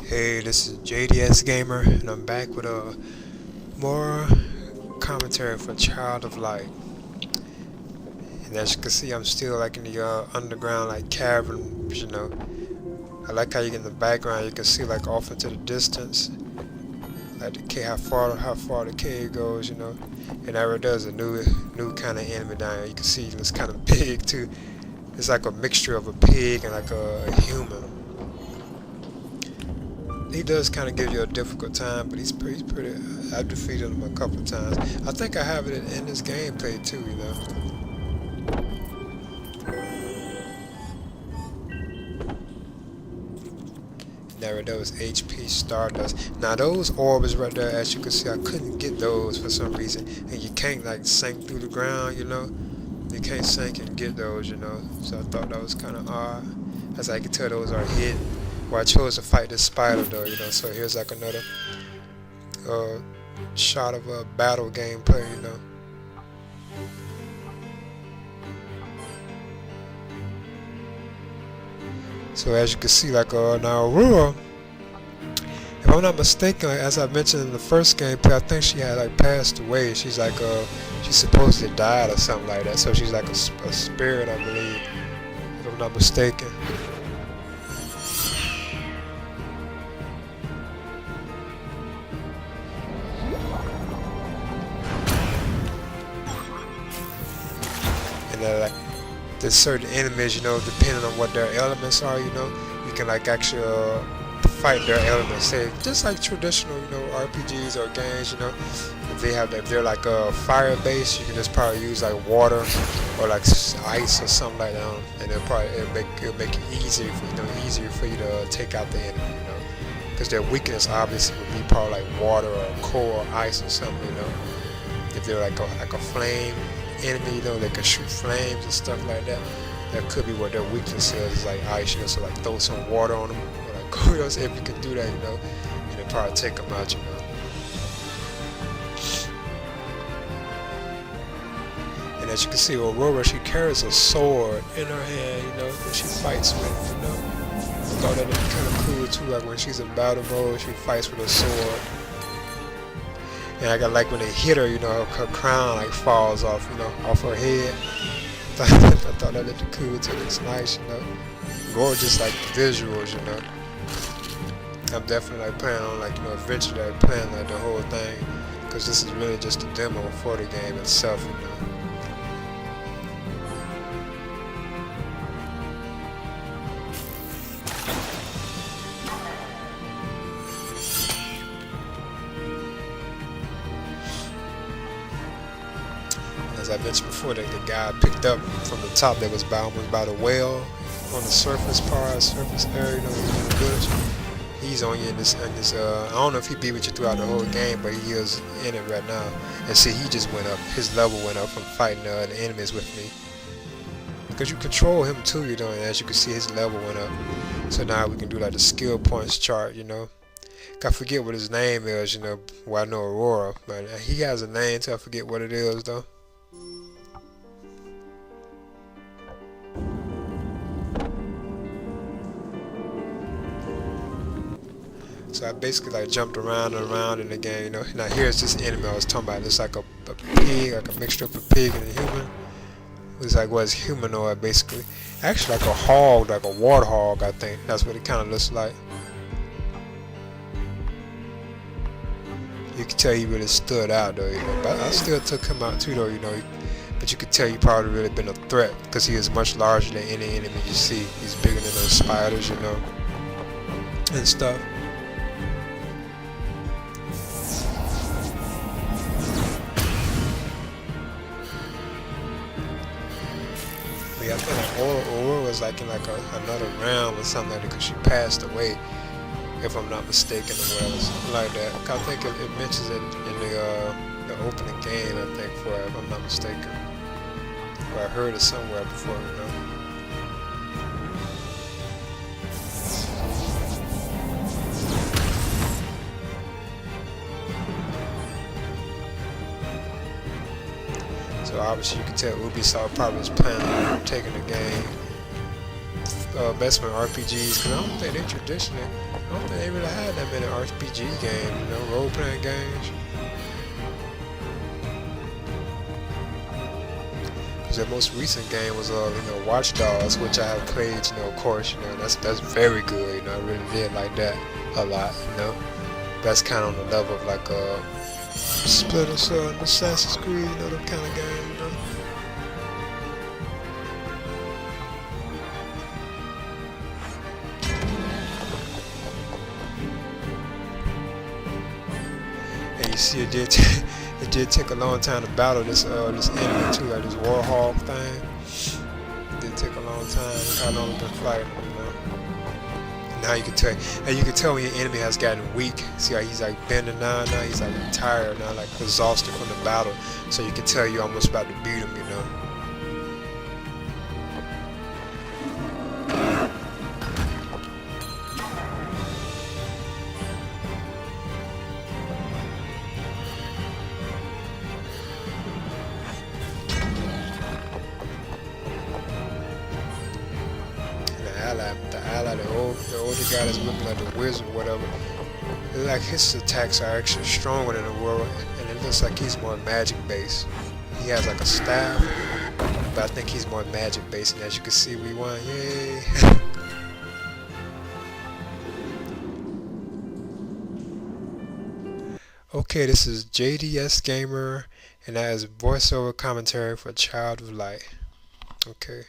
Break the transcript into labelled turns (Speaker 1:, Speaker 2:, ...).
Speaker 1: Hey, this is JDSGAMER, and I'm back with more commentary for Child of Light. And as you can see, I'm still like in the underground like cavern. I like how you in the background you can see like off into the distance, like the cave, how far the cave goes. And there does a new kind of enemy down here. You can see it's kind of big too. It's like a mixture of a pig and like a human. He does kind of give you a difficult time, but he's pretty. I've defeated him a couple of times. I think I have it in this gameplay too. There it is, HP Stardust. Now those orbs right there, as you can see, I couldn't get those for some reason. And you can't like sink through the ground, You can't sink and get those, So I thought that was kind of odd. As I can tell, those are hidden. Well, I chose to fight this spider though, so here's like another shot of a battle gameplay, So as you can see, like now Aurora, if I'm not mistaken, like, as I mentioned in the first gameplay, I think she had like passed away. She's like she's supposedly died or something like that. So she's like a spirit, I believe, if I'm not mistaken. And like there's certain enemies, depending on what their elements are, you can like actually fight their elements. Say just like traditional, RPGs or games, if they're like a fire base, you can just probably use like water or like ice or something like that, and it'll make it easier for you to take out the enemy, because their weakness obviously would be probably like water or coal or ice or something, If they're like a flame enemy, they can shoot flames and stuff like that. That could be what their weakness is like ice, so like throw some water on them, or like if you can do that, and it'll probably take them out, And as you can see, Aurora, she carries a sword in her hand, that she fights with, I thought that would be kind of cool too, like when she's in battle mode, she fights with a sword. And I got like when they hit her, her crown like falls off, off her head. I thought that looked cool too. It's nice, Gorgeous like visuals, I'm definitely like planning on like eventually like playing like the whole thing, because this is really just a demo for the game itself, As I mentioned before, that the guy picked up from the top that was almost by the well on the surface area, in the village. He's on you in this. I don't know if he be with you throughout the whole game, but he is in it right now. And see, he just went up. His level went up from fighting the enemies with me. Because you control him too, and as you can see, his level went up. So now we can do like the skill points chart, I forget what his name is, well, I know Aurora, but he has a name too. I forget what it is though. So I basically like jumped around and around in the game, Now here's this enemy I was talking about. It's like a pig, like a mixture of a pig and a human. It's like what's humanoid basically. Actually like a hog, like a warthog, I think. That's what it kind of looks like. You can tell he really stood out though, But I still took him out too though, But you could tell he probably really been a threat, because he is much larger than any enemy you see. He's bigger than those spiders, and stuff. I think like Aurora was like in like another realm or something like that, because she passed away, if I'm not mistaken, or whatever, something like that. I think it mentions it in the opening game, I think, for it, if I'm not mistaken. Or I heard it somewhere before, So obviously you can tell Ubisoft probably was planning on taking the game Best RPGs, because I don't think they traditionally I don't think they really had that many RPG games, you know, role-playing games. Because their most recent game was, Watch Dogs, which I have played, you know, of course, you know, that's very good, you know, I really did like that a lot, you know. That's kind of on the level of like Splinter Cell and Assassin's Creed, you know, them kind of games, you know. And you see, it did take a long time to battle this enemy too, like this Warhog thing. It did take a long time. How long we've been fighting, you know. Now you can tell, and you can tell when your enemy has gotten weak. See how he's like bending down now. He's like tired now, like exhausted from the battle. So you can tell you're almost about to beat him, you know. The older guy that's looking like the wizard or whatever, like his attacks are actually stronger than the world, and it looks like he's more magic based. He has like a staff, but I think he's more magic based, and as you can see, we won, yay! Okay, this is JDS Gamer, and that is voiceover commentary for Child of Light. Okay.